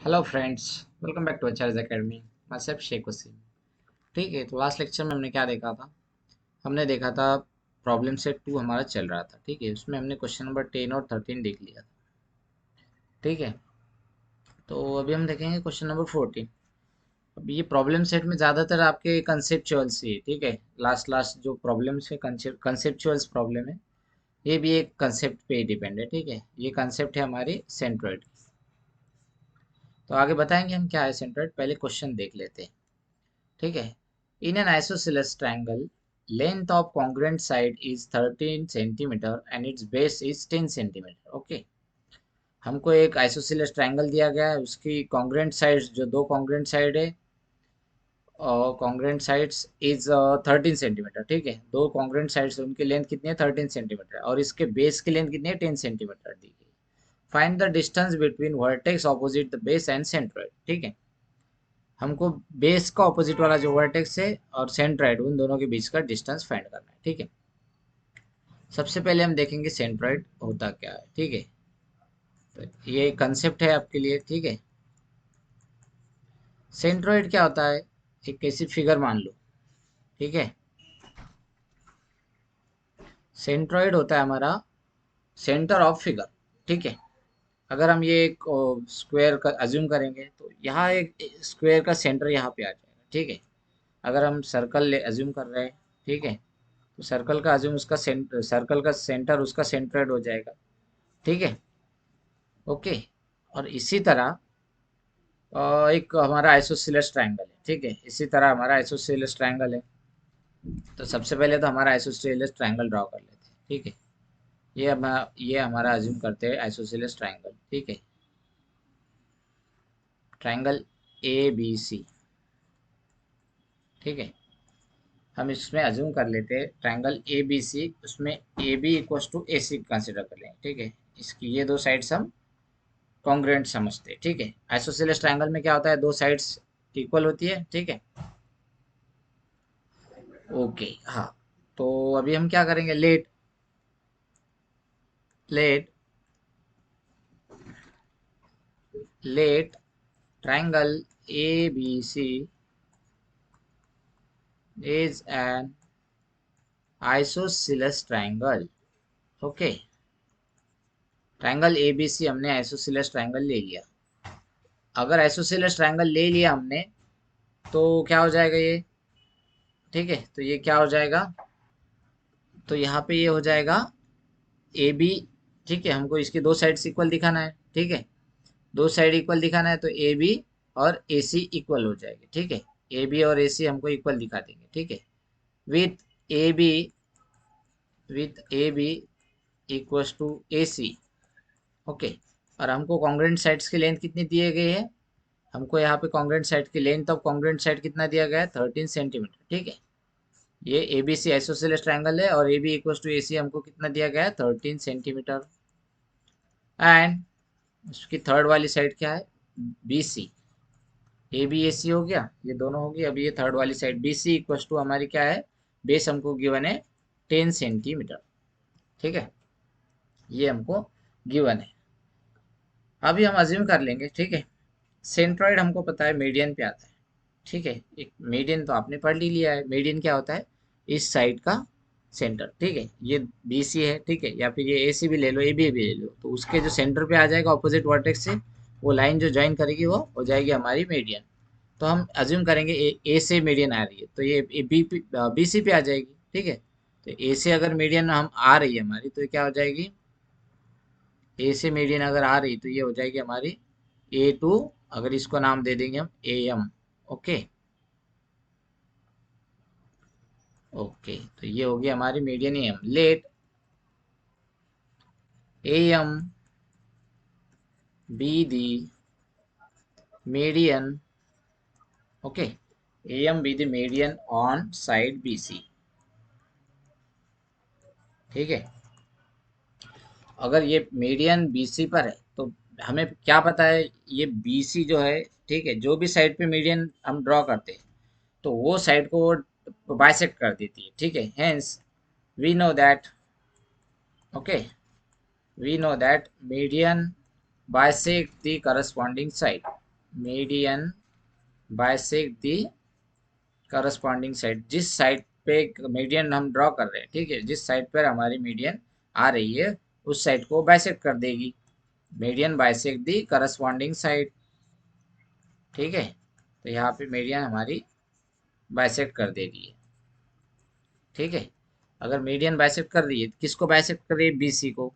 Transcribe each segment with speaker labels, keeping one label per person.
Speaker 1: Hello friends, welcome back to HRS academy. मैं सैफ शेख वसीम। ठीक है, तो लास्ट लेक्चर में हमने क्या देखा था? हमने देखा था प्रॉब्लम सेट 2 हमारा चल रहा था। ठीक है, उसमें हमने क्वेश्चन नंबर 10 और 13 देख लिया था। ठीक है, तो अभी हम देखेंगे क्वेश्चन नंबर 14। अब ये प्रॉब्लम सेट में ज़्यादातर आपके कंसेप्चुअल्स ही है। ठीक है, लास्ट लास्ट जो प्रॉब्लम्स है कंसेप्चुअल्स प्रॉब्लम है, ये भी एक कंसेप्ट पे डिपेंड है। ठीक है, ये कंसेप्ट है हमारी सेंट्रोइड। तो आगे बताएंगे हम क्या है सेंट्रोइड, पहले क्वेश्चन देख लेते हैं। ठीक है, in an isosceles triangle length of congruent side is 13 centimetre and it's base is 10 centimetre. Okay, हमको एक आइसोसेलेस ट्रायंगल दिया गया है, उसकी कॉन्ग्रुएंट साइड्स जो दो कॉन्ग्रुएंट साइड है और कॉन्ग्रुएंट साइड्स इज 13 सेंटीमीटर। ठीक है, दो कॉन्ग्रुएंट साइड्स उनकी लेंथ कितनी है? 13 सेंटीमीटर, और इसके बेस की लेंथ कितनी है? 10 सेंटीमीटर दी गई। Find the distance between vertex opposite the base and centroid. ठीक है, हमको बेस का ऑपोजिट वाला जो वर्टेक्स है और सेंट्रोइड, उन दोनों के बीच का डिस्टेंस फाइंड करना है। ठीक है, सबसे पहले हम देखेंगे सेंट्रोइड होता क्या है। ठीक है, तो ये कंसेप्ट है आपके लिए। ठीक है, सेंट्रोइड क्या होता है? एक ऐसी फिगर मान लो। ठीक है, सेंट्रोइड होता है हमारा सेंटर ऑफ फिगर। ठीक है, अगर हम ये एक स्क्वायर का अज्यूम करेंगे तो यहाँ एक स्क्वायर का सेंटर यहाँ पे आ जाएगा। ठीक है, अगर हम सर्कल अज्यूम कर रहे हैं, ठीक है, तो सर्कल का अज्यूम उसका सर्कल का सेंटर उसका सेंट्रोइड हो जाएगा। ठीक है, ओके। और इसी तरह एक हमारा आइसोसेलेस ट्रायंगल है। ठीक है, इसी तरह हमारा आइसोसेलेस ट्रायंगल है। तो सबसे पहले तो हमारा आइसोसेलेस ट्रायंगल ड्रॉ कर लेते हैं। ठीक है, ये हमारा अज्यूम करते हैं आइसोसेलेस ट्रायंगल। ठीक है, ट्रायंगल ए बी सी। ठीक है, हम इसमें अज्यूम कर लेते हैं ट्रायंगल ए बी सी, उसमें A B equals to A C consider कर लेंगे। ठीक है, इसकी ये दो साइड्स हम कॉन्ग्रुएंट समझते हैं। ठीक है, आइसोसेलेस ट्रायंगल में क्या होता है? दो साइड्स इक्वल होती है। ठीक है, ओके, हाँ। तो अभी हम क्या करेंगे? Let let let triangle A B C is an isosceles triangle. Okay, triangle A B C हमने आइसोसेलेस ट्रायंगल ले लिया। अगर आइसोसेलेस ट्रायंगल ले लिया हमने तो क्या हो जाएगा ये? ठीक है, तो ये क्या हो जाएगा? तो यहाँ पे ये हो जाएगा ए बी। ठीक है, हमको इसकी दो साइड्स इक्वल दिखाना है। ठीक है, दो साइड इक्वल दिखाना है तो ए बी और ए सी इक्वल हो जाएंगे। ठीक है, ए बी और ए सी हमको इक्वल दिखा देंगे। ठीक है, with A B with A B equals to A C. Okay, और हमको कॉन्ग्रुएंट साइड्स की लेंथ कितनी दिए गए हैं? हमको यहाँ पे कॉन्ग्रुएंट साइड की लेंथ ऑफ कॉन्ग्रुएंट साइड कितना दिया गया है? 13 सेंटीमीटर। ठीक है, ये A B C isosceles triangle है और A B equals to A C हमको कितना दिया गया है? 13 सेंटीमीटर। एंड उसकी थर्ड वाली साइड क्या है? B C. ए बी ए सी हो गया, ये दोनों हो गई। अभी ये थर्ड वाली side B C equals to हमारी क्या है? बेस हमको गिवन है 10 सेंटीमीटर। ठीक है, ये हमको गिवन है। अभी हम अज्यूम कर लेंगे। ठीक है, सेंट्रॉइड हमको पता है मीडियन पे आता है। ठीक है, एक मीडियन तो आपने पढ़ ही लिया है। मीडियन क्या होता है? इस साइड का सेंटर। ठीक है, ये बी सी है। ठीक है, या फिर ये ए सी भी ले लो, ए बी भी ले लो, तो उसके जो सेंटर पे आ जाएगा ऑपोजिट वर्टेक्स से, वो लाइन जो ज्वाइन करेगी वो हो जाएगी हमारी मीडियन। तो हम अज्यूम करेंगे ए से मीडियन आ रही है तो ये बी सी पे आ जाएगी। ठीक है, तो ए से अगर मीडियन हम आ रही है हमारी तो ये क्या हो जाएगी? ए से मीडियन अगर आ रही तो ये हो जाएगी हमारी ए टू। अगर इसको नाम दे देंगे हम ए एम। ओके, ओके, तो ये होगी हमारी median A M. Let A M be the median. Okay, A M be the median on side B C. ठीक है, अगर ये मीडियन बीसी पर है तो हमें क्या पता है? ये बीसी जो है, ठीक है, जो भी साइड पे मीडियन हम ड्रॉ करते हैं तो वो साइड को बाइसेक्ट कर देती है। ठीक है, hence we know that, okay, we know that median bisect the corresponding side. Median bisect the corresponding side, जिस साइड पे मीडियन हम ड्रॉ कर रहे हैं, ठीक है, जिस साइड पर हमारी मीडियन आ रही है उस साइड को बाइसेक्ट कर देगी। Median bisect the corresponding side, ठीक है। तो यहाँ पे मीडियन हमारी बाइसेक्ट कर दे रही है, ठीक है। अगर मीडियन बाइसेक्ट कर रही है, किसको बाइसेक्ट कर रही है? बीसी को।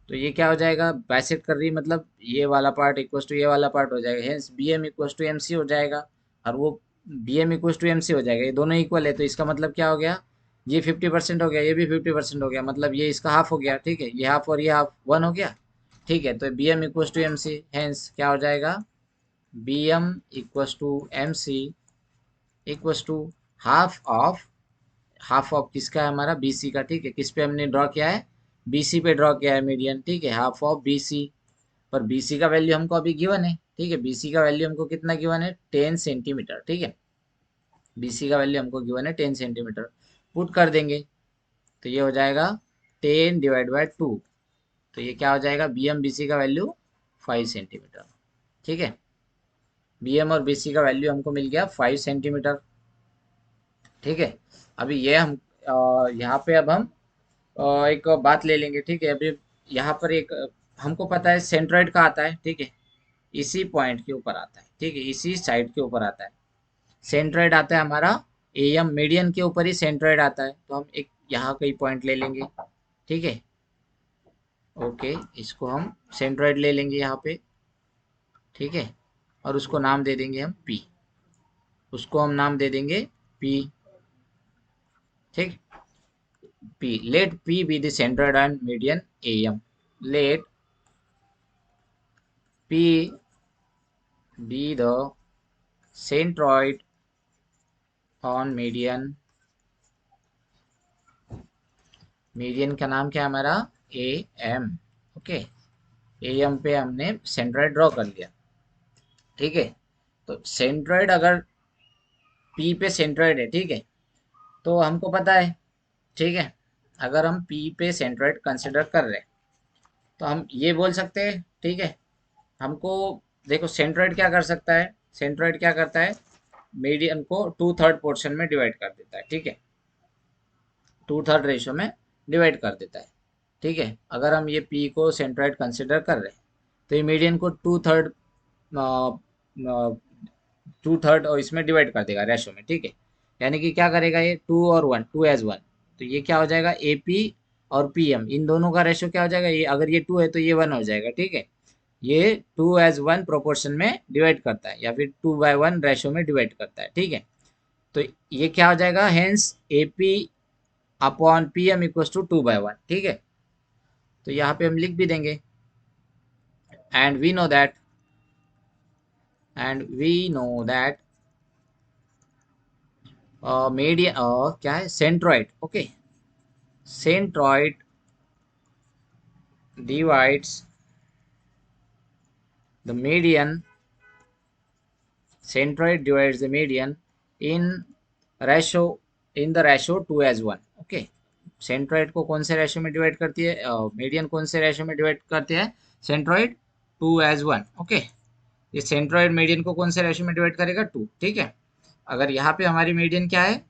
Speaker 1: तो ये क्या हो जाएगा? बाइसेक्ट कर रही है मतलब ये वाला पार्ट इक्वल टू ये वाला पार्ट हो जाएगा, hence B M equal to M C हो जाएगा। और वो B M equal to M C हो जाएगा, ये दोनों इक्वल है, तो इसका मतलब क्या हो गया? ये 50% हो गया, ये भी 50% हो गया, मतलब ये इसका हाफ हो गया, ठीक है, ये हाफ और ये हाफ 1 हो गया, ठीक है। तो B M equal to M C, hence क्या हो जाएगा? B M equal to M C equal to half of, half of किसका है? हमारा बीसी का, ठीक है। किस पे हमने ड्रॉ किया है? बीसी पे ड्रॉ किया है मीडियन, ठीक है, हाफ ऑफ बीसी। पर बीसी का वैल्यू हमको अभी गिवन है, ठीक है, बीसी का वैल्यू हमको कितना गिवन है? 10 सेंटीमीटर, ठीक है। बीसी का वैल्यू हमको गिवन है 10 सेंटीमीटर, पुट कर देंगे तो ये हो जाएगा 10/2। तो ये क्या हो जाएगा? बी एम बी सी का वैल्यू 5 सेंटीमीटर, ठीक है। बी एम और बी सी का वैल्यू हमको मिल गया 5 सेंटीमीटर, ठीक है। अभी ये हम यहाँ पे अब हम एक बात ले लेंगे, ठीक है। अभी यहाँ पर एक हमको पता है सेंट्रोइड का आता है, ठीक है, इसी पॉइंट के ऊपर आता है, ठीक है, इसी साइड के ऊपर आता है। सेंट्रोइड आता है हमारा ए एम, मीडियन के ऊपर ही सेंट्रोइड आता है, तो हम एक यहाँ कई पॉइंट ले लेंगे, ठीक है। ओके, इसको हम सेंट्रोइड ले लेंगे यहाँ पे, ठीक है, और उसको नाम दे देंगे हम पी, उसको हम नाम दे देंगे पी, ठीक। P, let P be the centroid and median AM. Let P be the centroid on median. Median का नाम क्या है हमारा? A M, okay. A M पे हमने सेंट्रोइड ड्रॉ कर लिया, ठीक है। तो सेंट्रोइड अगर पी पे सेंट्रोइड है, ठीक है, तो हमको पता है, ठीक है, अगर हम पी पे सेंट्रोइड कंसिडर कर रहे हैं तो हम ये बोल सकते हैं, ठीक है। हमको देखो सेंट्रोइड क्या कर सकता है? सेंट्रोइड क्या करता है? मीडियन को 2/3 पोर्शन में डिवाइड कर देता है, ठीक है, 2/3 रेशो में डिवाइड कर देता है, ठीक है। अगर हम ये पी को सेंट्रोइड कंसिडर कर रहे हैं तो ये मीडियन को 2/3 और इसमें डिवाइड कर देगा रेशो में, ठीक है। यानी कि क्या करेगा ये? 2 और 1, 2 as 1, तो ये क्या हो जाएगा? ए पी और पी एम, इन दोनों का रेशो क्या हो जाएगा? ये अगर ये 2 है तो ये 1 हो जाएगा, ठीक है। ये 2 as 1 प्रोपोर्शन में डिवाइड करता है या फिर 2/1 रेशो में डिवाइड करता है, ठीक है। तो ये क्या हो जाएगा? Hence A P upon P M equal to 2/1, ठीक है। तो यहाँ पे हम लिख भी देंगे and we know that, median क्या है? Centroid, okay, centroid divides the median, centroid divides the median in ratio, in the ratio 2 as 1, okay. Centroid को कौन से रेशो में डिवाइड करती है? मीडियन कौन से रेशो में डिवाइड करती है? Centroid 2 as 1, okay. ये सेंट्रोइड मीडियन को कौन से रेशो में डिवाइड करेगा? 2, ठीक है। अगर यहाँ पे हमारी मीडियन क्या है?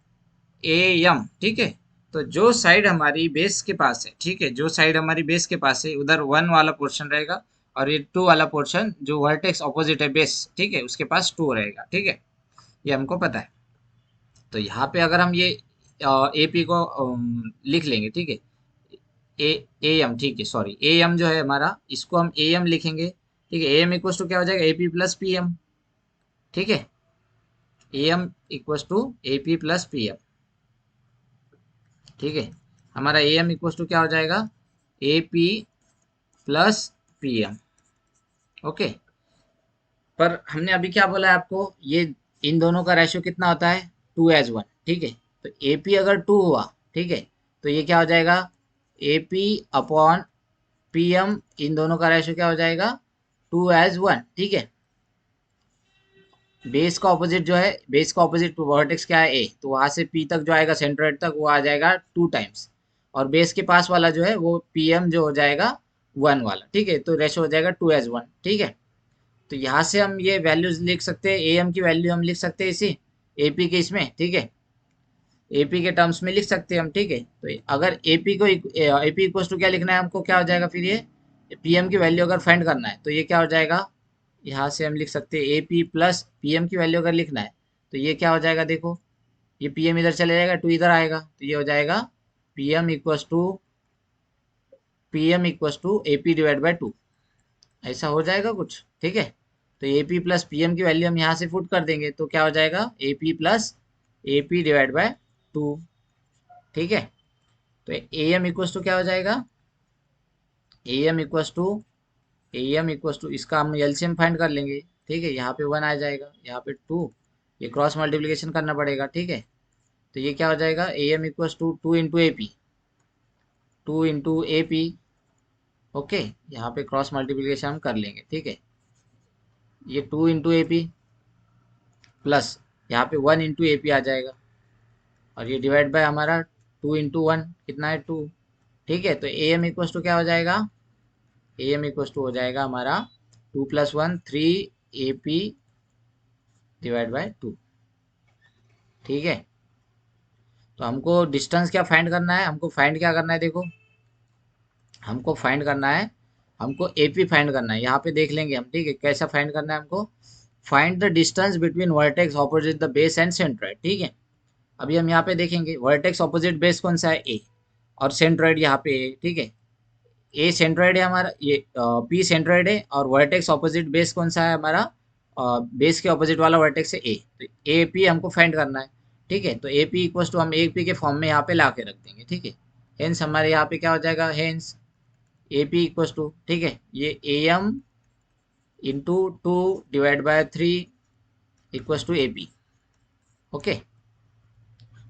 Speaker 1: ए एम, ठीक है। तो जो साइड हमारी बेस के पास है, ठीक है, जो साइड हमारी बेस के पास है उधर 1 वाला पोर्शन रहेगा और ये 2 वाला पोर्शन जो वर्टेक्स ऑपोजिट है बेस, ठीक है, उसके पास 2 रहेगा, ठीक है। ये हमको पता है। तो यहाँ पे अगर हम ये ए पी को लिख लेंगे, ठीक है, ए ए एम, ठीक है, सॉरी, ए एम जो है हमारा, इसको हम ए एम लिखेंगे, ठीक है। ए एम इक्वल टू क्या हो जाएगा? A P plus P M, ठीक है। A M equal to A P plus P M, ठीक है। हमारा ए एम इक्वल टू क्या हो जाएगा? A P plus P M, okay. पर हमने अभी क्या बोला है आपको? ये इन दोनों का रेशियो कितना होता है? 2 as 1, ठीक है। तो ए पी अगर 2 हुआ, ठीक है, तो ये क्या हो जाएगा? A P upon P M, इन दोनों का रेशियो क्या हो जाएगा? 2 as 1, ठीक है। बेस का ऑपोजिट जो है, बेस का ऑपोजिट वर्टेक्स क्या है? ए, तो वहां से पी तक जो आएगा सेंट्रोइड तक वो आ जाएगा 2 टाइम्स, और बेस के पास वाला जो है वो पी एम जो हो जाएगा 1 वाला, ठीक है। तो रेशियो हो जाएगा 2 as 1, ठीक है। तो यहाँ से हम ये वैल्यूज लिख सकते हैं, ए एम की वैल्यू हम लिख सकते हैं इसी ए पी के इसमें, ठीक है, एपी के टर्म्स में लिख सकते हैं हम, ठीक है। तो अगर एपी को एपी इक्वल टू क्या लिखना है हमको, क्या हो जाएगा फिर ये पीएम की वैल्यू अगर फाइंड करना है तो ये क्या हो जाएगा, यहाँ से हम लिख सकते हैं एपी प्लस पीएम की वैल्यू अगर लिखना है तो ये क्या हो जाएगा, देखो ये पीएम इधर चले जाएगा, टू इधर आएगा, तो ये हो जाएगा PM equals to AP divide by two, ऐसा हो जाएगा कुछ, ठीक है। तो एपी प्लस पीएम की वैल्यू हम यहाँ से पुट कर देंगे तो क्या हो जाएगा AP plus AP divide by two, ठीक है। तो ए एम इक्वस टू क्या हो जाएगा, ए एम इक्वस टू इसका हम एलसीएम फाइंड कर लेंगे, ठीक है। यहाँ पे वन आ जाएगा, यहाँ पे टू, ये क्रॉस मल्टीप्लिकेशन करना पड़ेगा, ठीक है। तो ये क्या हो जाएगा A M equals to two into A P, two into A P, okay. यहाँ पे क्रॉस मल्टीप्लिकेशन हम कर लेंगे, ठीक है। ये to into A P plus यहाँ पे वन इंटू ए पी आ जाएगा, और ये डिवाइड बाय हमारा टू इंटू वन कितना है टू, ठीक है। तो ए एम इक्वस टू क्या हो जाएगा, ए एम इक्वस टू हो जाएगा हमारा two plus one three A P divide by two, ठीक है। तो हमको डिस्टेंस क्या फाइंड करना है, हमको फाइंड क्या करना है, देखो हमको फाइंड करना है, हमको एपी फाइंड करना है, यहाँ पे देख लेंगे हम, ठीक है। कैसा फाइंड करना है हमको, find the distance between vertex opposite the base and centroid, ठीक है। अभी हम यहाँ पे देखेंगे वर्टेक्स ऑपोजिट बेस कौन सा है ए, और सेंट्रोइड यहाँ पे ए, ठीक है। ए सेंट्रोइड है हमारा, ये पी सेंट्रोइड है, और वर्टेक्स ऑपोजिट बेस कौन सा है हमारा, बेस के ऑपोजिट वाला वर्टेक्स है ए, तो ए पी हमको फाइंड करना है, ठीक है। तो ए पी इक्वल्स टू हम ए पी के फॉर्म में यहाँ पे ला के रख देंगे, ठीक है। हेंस हमारे यहाँ पे क्या हो जाएगा, hence A P equals to, ठीक है, ये A M into two divide by three equals to A P, okay.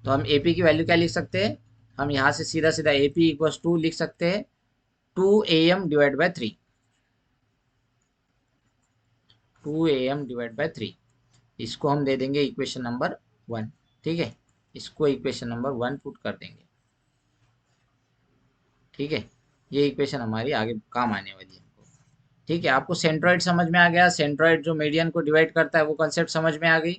Speaker 1: तो हम ए पी की वैल्यू क्या लिख सकते हैं, हम यहाँ से सीधा सीधा ए पी इक्वल्स टू लिख सकते हैं two A M divide by three, two A M divide by three, इसको हम दे देंगे इक्वेशन नंबर वन, ठीक है। इसको इक्वेशन नंबर वन पुट कर देंगे, ठीक है। ये इक्वेशन हमारी आगे काम आने वाली है हमको, ठीक है। आपको सेंट्रॉइड समझ में आ गया, सेंट्रॉइड जो मीडियन को डिवाइड करता है वो कंसेप्ट समझ में आ गई,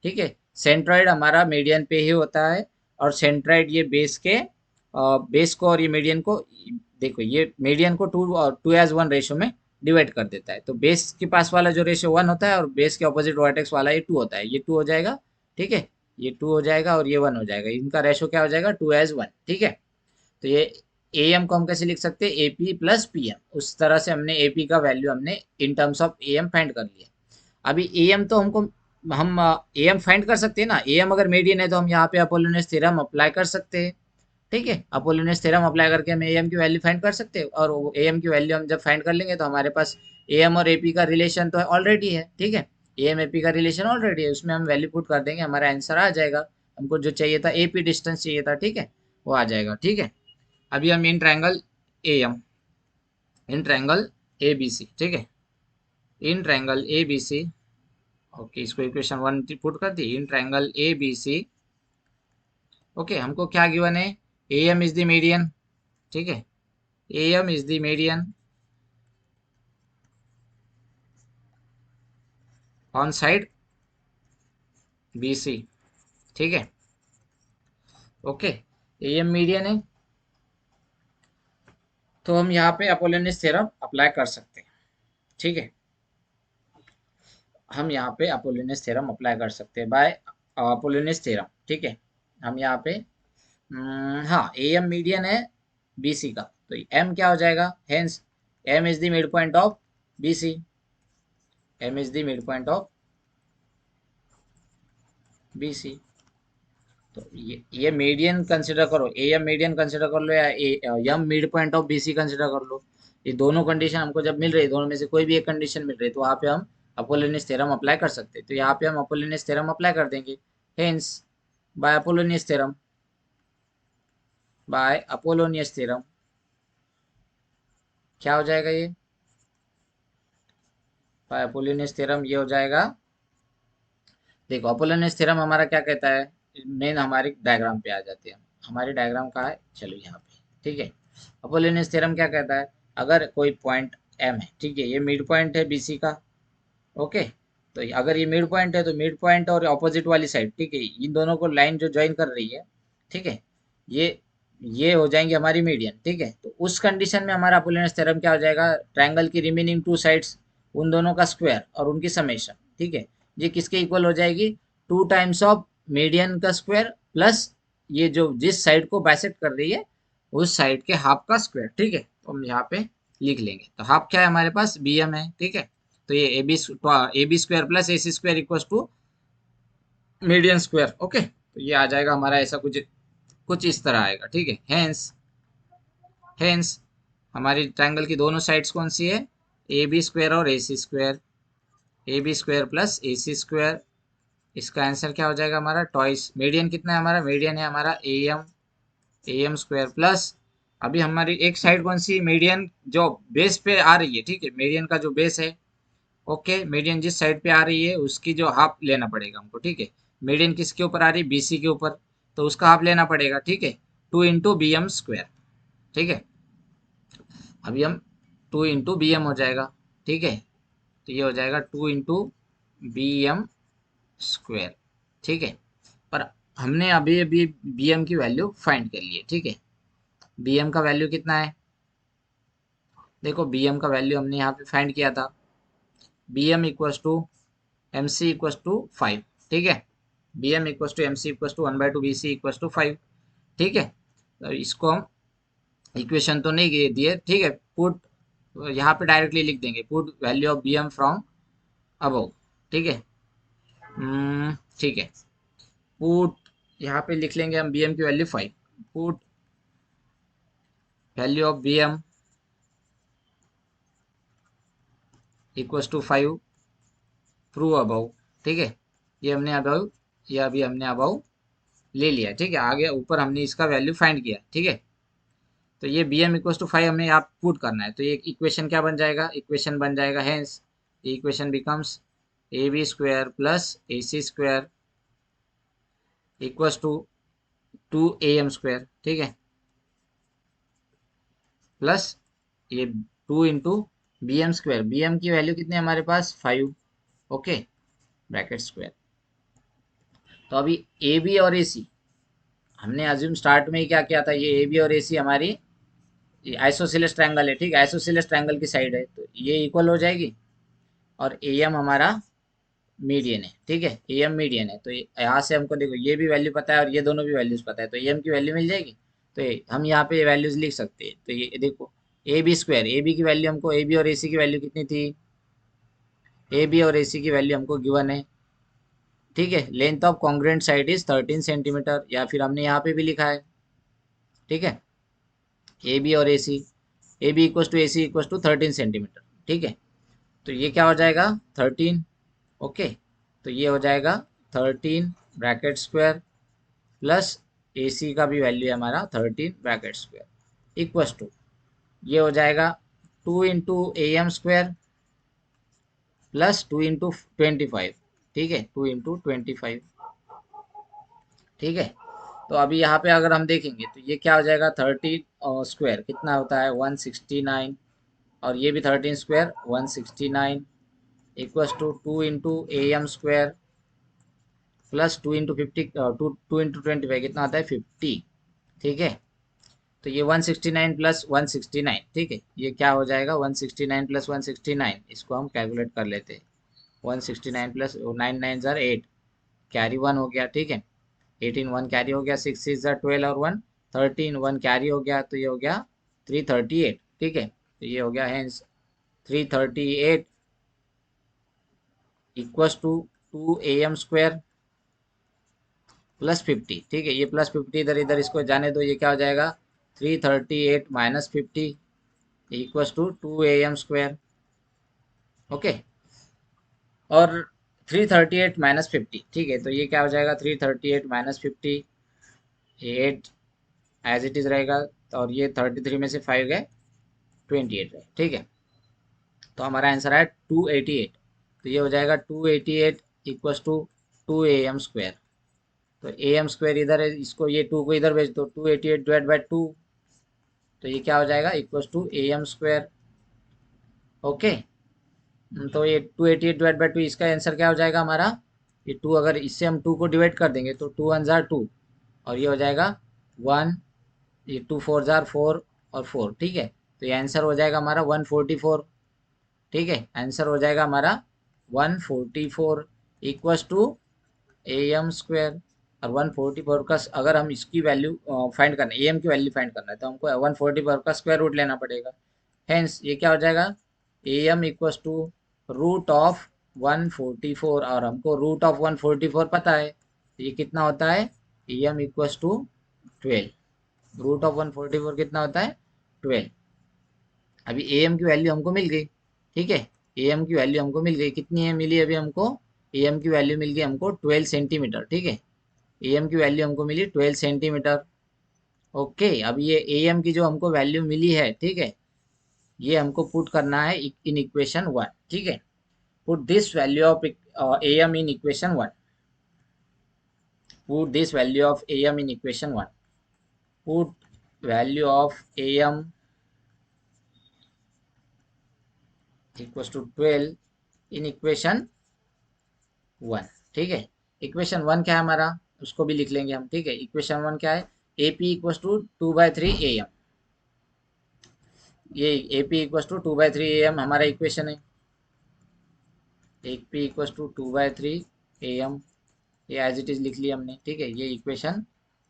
Speaker 1: ठीक है। सेंट्रॉइड हमारा मीडियन पे ही होता है, और सेंट्रॉइड ये बेस के बेस को और ये मीडियन को, देखो ये मीडियन को टू और टू एज वन रेशो में डिवाइड कर देता है। तो बेस के पास वाला जो रेशो वन होता है और बेस के ऑपोजिट वर्टेक्स वाला ये टू होता है, ये टू हो जाएगा, ठीक है। ये टू हो जाएगा और ये वन हो जाएगा, इनका रेशो क्या हो जाएगा टू एज वन, ठीक है। तो ये ए एम को हम कैसे लिख सकते हैं, A P plus P M, उस तरह से हमने ए पी का वैल्यू हमने in terms of A M find कर लिया। अभी ए एम तो हमको हम ए एम फाइंड कर सकते हैं ना, ए एम अगर मीडियन है तो हम यहाँ पे अपोलोनियस थ्योरम अप्लाई कर सकते हैं, ठीक है। अपोलोनियस थ्योरम अप्लाई करके हम ए एम की वैल्यू फाइंड कर सकते हैं, और ए एम की वैल्यू हम जब फाइंड कर लेंगे तो हमारे पास ए एम और ए पी का रिलेशन तो ऑलरेडी है, ठीक है। ए एम ए पी का रिलेशन ऑलरेडी है, उसमें हम वैल्यू पुट कर देंगे, हमारा आंसर आ जाएगा। हमको जो चाहिए था ए पी डिस्टेंस चाहिए था, ठीक है, वो आ जाएगा, ठीक है। अभी हम in triangle A M, in triangle A B C, ठीक है, in triangle A B C, okay, इसको इक्वेशन वन पुट कर दी, in triangle A B C, okay. हमको क्या गिवन है, A M is the median, ठीक है, A M is the median on side B C, ठीक है, ओके। ए एम मीडियन है तो हम यहाँ पे अपोलोनियस थ्योरम अप्लाई कर सकते हैं, ठीक है। हम यहाँ पे अपोलोनियस थ्योरम अप्लाई कर सकते हैं बाय अपोलोनियस थ्योरम, ठीक है। हम यहाँ पे हाँ, ए एम मीडियन है बी सी का, तो एम क्या हो जाएगा, hence M is the midpoint of B C, M is the midpoint of B C. तो ये मीडियन कंसिडर करो, ए एम मीडियन कंसिडर कर लो या M midpoint of B C consider कर लो, ये दोनों कंडीशन हमको जब मिल रही है, दोनों में से कोई भी एक कंडीशन मिल रही है तो वहाँ पे हम अपोलोनियस थ्योरम अप्लाई कर सकते हैं। तो यहाँ पे हम अपोलोनियस थ्योरम अप्लाई कर देंगे, hence by Apollonius theorem, by Apollonius theorem क्या हो जाएगा ये, बाय अपोलोनियस थ्योरम ये हो जाएगा, देखो अपोलोनियस थ्योरम हमारा क्या कहता है, मेन हमारी डायग्राम पे आ जाते हैं, हमारी डायग्राम कहाँ है, चलो यहाँ पे, ठीक है। अपोलोनियस थ्योरम क्या कहता है, अगर कोई पॉइंट एम है, ठीक है, ये मिड पॉइंट है बीसी का, ओके। तो अगर ये मिड पॉइंट है तो मिड पॉइंट और अपोजिट वाली साइड, ठीक है, इन दोनों को लाइन जो ज्वाइन कर रही है, ठीक है, ये ये हो जाएंगे हमारी मीडियन, ठीक है। तो उस कंडीशन में हमारा अपोलोनियस थ्योरम क्या हो जाएगा, ट्रायंगल की रिमेनिंग टू साइड्स, उन दोनों का स्क्वायर और उनकी समेशन, ठीक है, ये किसके इक्वल हो जाएगी, 2 टाइम्स ऑफ मीडियन का स्क्वायर प्लस ये जो जिस साइड को बाइसेक्ट कर रही है उस साइड के हाफ का स्क्वायर, ठीक है। तो हम यहाँ पे लिख लेंगे, तो हाफ क्या है हमारे पास, बी एम है, ठीक है। तो ये A B square plus A C square equal to median square, okay. तो ये आ जाएगा हमारा ऐसा कुछ कुछ इस तरह आएगा, ठीक है। हेंस हमारी ट्रायंगल की दोनों साइड्स कौन सी है, ए बी स्क्वायर और A B square plus A C square. इसका आंसर क्या हो जाएगा हमारा टॉइस, मीडियन कितना है हमारा, मीडियन है हमारा ए एम स्क्वायर प्लस, अभी हमारी एक साइड कौन सी, मीडियन जो बेस पे आ रही है, ठीक है, मीडियन का जो बेस है, ओके, मीडियन जिस साइड पे आ रही है उसकी जो हाफ लेना पड़ेगा हमको, ठीक है। मीडियन किसके ऊपर आ रही है, बीसी के ऊपर, तो उसका हाफ लेना पड़ेगा, ठीक है, 2 इंटू बी एम स्क्वायर, ठीक है। अभी हम 2 इंटू बी एम हो जाएगा, ठीक है। तो ये हो जाएगा 2 इंटू बी एम स्क्वायर, ठीक है। पर हमने अभी अभी बी एम की वैल्यू फाइंड कर ली है, ठीक है। बी एम का वैल्यू कितना है, देखो बी एम का वैल्यू हमने यहाँ पे फाइंड किया था, B M equals to M C equals to 5, ठीक है। B M equals to M C equals to 1/2 B C equals to 5, ठीक है। तो इसको हम इक्वेशन तो नहीं दिए, ठीक है, पुट यहाँ पे डायरेक्टली लिख देंगे, put value of B M from above, ठीक है। ठीक है, पुट यहाँ पे लिख लेंगे हम बी एम की value 5, put value of B M equals to 5 prove above, ठीक है। ये हमने अबव, ये अभी हमने अबव ले लिया, ठीक है। आगे ऊपर हमने इसका वैल्यू फाइंड किया, ठीक है। तो ये बी एम इक्वस टू 5 हमें यहाँ पुट करना है, तो ये इक्वेशन क्या बन जाएगा, इक्वेशन बन जाएगा hence equation becomes A B square plus A C square equals to 2 AM square, ठीक है, प्लस ये 2 into B M square, B M की वैल्यू कितनी है हमारे पास 5, ओके, ब्रैकेट स्क्वायर। तो अभी ए बी और ए सी हमने अज्यूम स्टार्ट में ही क्या किया था, ये ए बी और ए सी हमारी आइसोसेलेस ट्रायंगल है, ठीक है, आइसोसेलेस ट्रायंगल की साइड है, तो ये इक्वल हो जाएगी। और ए एम हमारा मीडियन है, ठीक है, ए एम मीडियन है, तो यहाँ से हमको देखो ये भी वैल्यू पता है और ये दोनों भी वैल्यूज पता है, तो ए एम की वैल्यू मिल जाएगी। तो हम यहाँ पे वैल्यूज लिख सकते हैं, तो ये देखो A B square, A B की वैल्यू हमको, ए बी और ए सी की वैल्यू कितनी थी, ए बी और ए सी की वैल्यू हमको गिवन है, ठीक है। Length of congruent side is 13 centimetre, या फिर हमने यहाँ पे भी लिखा है, ठीक है, ए बी और A B equals to A C equals to 13 centimetre, ठीक है। तो ये क्या हो जाएगा 13, ओके। तो ये हो जाएगा 13 ब्रैकेट स्क्वायर प्लस ए सी का भी वैल्यू है हमारा 13 ब्रैकेट स्क्वायर इक्वस टू, ये हो जाएगा 2 into AM square plus 2 into 25, ठीक है, 2 इंटू 25, ठीक है। तो अभी यहाँ पे अगर हम देखेंगे तो ये क्या हो जाएगा 13 स्क्वायर कितना होता है 169, और ये भी 13 square 169 equals to 2 into AM square plus 2 into 50, 2 into 25 कितना आता है 50, ठीक है। तो ये 169 प्लस 169, ठीक है, ये क्या हो जाएगा 169 प्लस 169, इसको हम कैलकुलेट कर लेते हैं। 169 प्लस 9 9 8, कैरी 1 हो गया, ठीक है, 18 1 कैरी हो गया, 6 6 12 और 1 13, 1 कैरी हो गया, तो ये हो गया 338, ठीक है। तो ये हो गया हेंस 338 equals to 2 AM square plus 50, ठीक है। ये प्लस 50 इधर इधर इसको जाने दो, ये क्या हो जाएगा 338 minus 50 equals to 2 AM square, okay. और 338 माइनस 50, ठीक है, तो ये क्या हो जाएगा 338 माइनस 50, 8 एज इट इज रहेगा, और ये 33 में से 5 गए 28 रहे, ठीक है। तो हमारा आंसर है 288, तो ये हो जाएगा 288 इक्वस टू 2 AM स्क्वायर। तो AM स्क्वायर इधर है, इसको ये 2 को इधर भेज दो, 288 डिवाइड बाई 2, तो ये क्या हो जाएगा equals to AM square, okay, तो ये 288 डिवाइड बाई 2, इसका आंसर क्या हो जाएगा हमारा, ये 2 अगर इससे हम 2 को डिवाइड कर देंगे तो 2 1 जार 2, और ये हो जाएगा 1, ये 2 4 जार 4 और 4, ठीक है। तो ये आंसर हो जाएगा हमारा 144, ठीक है। आंसर हो जाएगा हमारा 144 equals to A M square. और 144 का अगर हम इसकी वैल्यू फाइंड करना है, ए एम की वैल्यू फाइंड करना है, तो हमको 144 का स्क्वायर रूट लेना पड़ेगा। हेंस ये क्या हो जाएगा, A M equals to root of 144, और हमको रूट ऑफ 144 पता है, तो ये कितना होता है, A M equals to 12। Root of 144 कितना होता है, 12। अभी ए एम की वैल्यू हमको मिल गई, ठीक है। ए एम की वैल्यू हमको मिल गई, कितनी है मिली अभी हमको, ए एम की वैल्यू मिल गई हमको 12 सेंटीमीटर, ठीक है। ए एम की वैल्यू हमको मिली 12 सेंटीमीटर। ओके, अब ये ए एम की जो हमको वैल्यू मिली है, ठीक है, ये हमको पुट करना है इन इक्वेशन 1, ठीक है। Put this value of A M in equation 1। Put this value of A M in equation 1। Put value of A M equals to 12 in equation 1, ठीक है। इक्वेशन 1 क्या है हमारा, उसको भी लिख लेंगे हम, ठीक है। इक्वेशन 1 क्या है, A P equals to 2/3 A M. ये A P equals to 2/3 A M हमारा इक्वेशन है। A P equals to 2/3 A M, ये एज इट इज लिख लिया हमने, ठीक है। ये इक्वेशन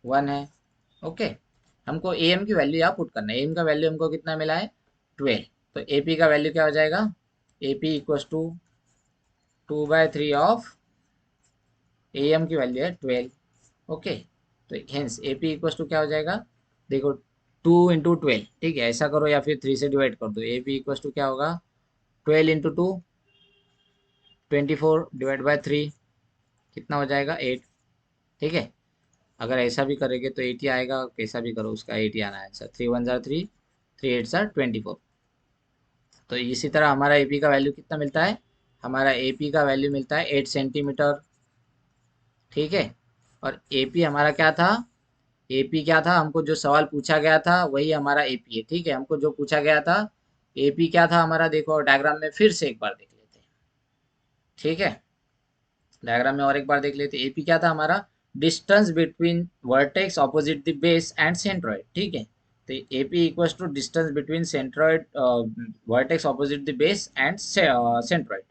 Speaker 1: 1 है। ओके, हमको ए एम की वैल्यू यहाँ पुट करना है। ए एम का वैल्यू हमको कितना मिला है, 12। तो ए पी का वैल्यू क्या हो जाएगा, A P equals to 2/3 of A M की वैल्यू है 12। ओके, तो hence A P equals to क्या हो जाएगा, देखो 2 × 12, ठीक है। ऐसा करो या फिर 3 से डिवाइड कर दो। ए पी इक्वल्स टू क्या होगा, 12 × 2 24 डिवाइड बाय 3 कितना हो जाएगा, 8, ठीक है। अगर ऐसा भी करेंगे तो 80 आएगा, कैसा भी करो उसका 80 आना है आंसर। 3 1 jar 3, 3 8 jar 24। तो इसी तरह हमारा एपी का वैल्यू कितना मिलता है, हमारा एपी का वैल्यू मिलता है 8 सेंटीमीटर, ठीक है। और एपी हमारा क्या था, एपी क्या था, हमको जो सवाल पूछा गया था वही हमारा एपी है, ठीक है। हमको जो पूछा गया था एपी क्या था हमारा, देखो डायग्राम में फिर से एक बार देख लेते हैं, ठीक है। डायग्राम में और एक बार देख लेते हैं। एपी क्या था हमारा, distance between vertex opposite the base and centroid, ठीक है। तो AP equals to distance between centroid vertex opposite the base and centroid.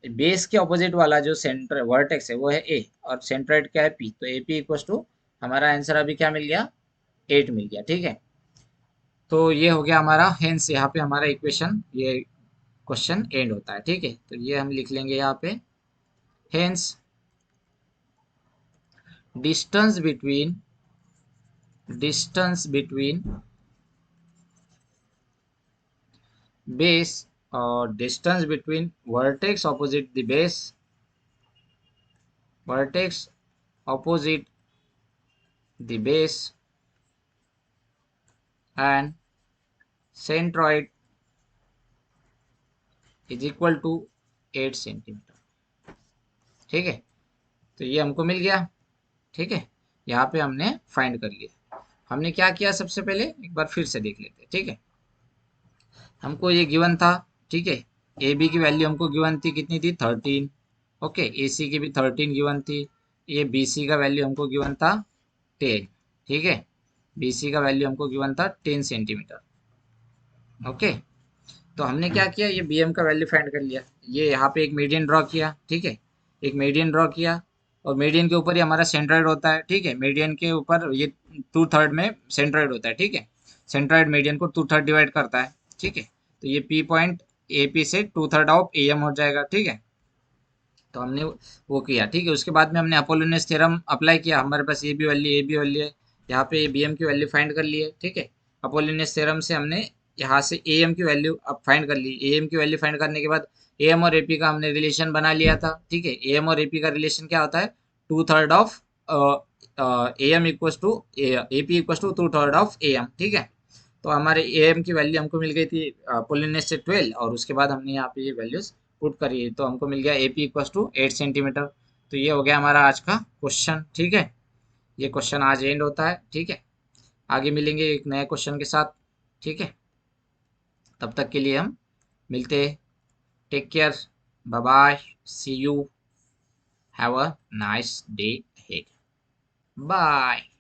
Speaker 1: Base के ऑपोजिट वाला जो सेंटर वर्टेक्स है वो है ए, और सेंट्रॉइड क्या है पी। तो एपी इक्वल्स टू हमारा आंसर अभी क्या मिल गया, 8 मिल गया, ठीक है। तो ये हो गया हमारा, हेंस यहाँ पे हमारा इक्वेशन, ये क्वेश्चन एंड होता है, ठीक है। तो ये हम लिख लेंगे यहाँ पे, hence distance between distance between base or distance between vertex opposite the base, vertex opposite the base and centroid is equal to 8 centimetre, ठीक है। तो ये हमको मिल गया, ठीक है। यहाँ पे हमने फाइंड कर लिया। हमने क्या किया, सबसे पहले एक बार फिर से देख लेते हैं, ठीक है। हमको ये गिवन था, ठीक है। ए बी की वैल्यू हमको गिवन थी, कितनी थी, 13। ओके, ए सी की भी 13 गिवन थी। ये बी सी का वैल्यू हमको गिवन था 10, ठीक है। बी सी का वैल्यू हमको गिवन था 10 सेंटीमीटर। ओके, तो हमने क्या किया, ये बी एम का वैल्यू फाइंड कर लिया। ये यहाँ पे एक मीडियन ड्रॉ किया, ठीक है। एक मीडियन ड्रॉ किया, और मीडियन के ऊपर ही हमारा सेंट्रॉइड होता है, ठीक है। मीडियन के ऊपर ये 2/3 में सेंट्रॉइड होता है, ठीक है। सेंट्रॉइड मीडियन को 2/3 डिवाइड करता है, ठीक है। तो ये पी पॉइंट ए पी से 2/3 ऑफ ए एम हो जाएगा, ठीक है। तो हमने वो किया, ठीक है। उसके बाद में हमने अपोलोनियस थ्योरम अप्लाई किया। हमारे पास ए बी वैल्यू है, यहाँ पे बी एम की वैल्यू फाइंड कर ली है, ठीक है। अपोलोनियस थ्योरम से हमने यहाँ से ए एम की वैल्यू अब फाइंड कर ली। ए एम की वैल्यू फाइंड करने के बाद ए एम और ए पी का हमने रिलेशन बना लिया था, ठीक है। ए एम और ए पी का रिलेशन क्या होता है, 2/3 of A M equals to A P equals to 2/3 of A M, ठीक है। तो हमारे ए एम की वैल्यू हमको मिल गई थी अपोलोनियस से 12, और उसके बाद हमने यहाँ पे ये वैल्यूज पुट करी, तो हमको मिल गया A P equals to 8 centimetre. तो ये हो गया हमारा आज का क्वेश्चन, ठीक है। ये क्वेश्चन आज एंड होता है, ठीक है। आगे मिलेंगे एक नए क्वेश्चन के साथ, ठीक है। तब तक के लिए हम मिलते हैं। Take care, bye bye, see you, have a nice day ahead, bye.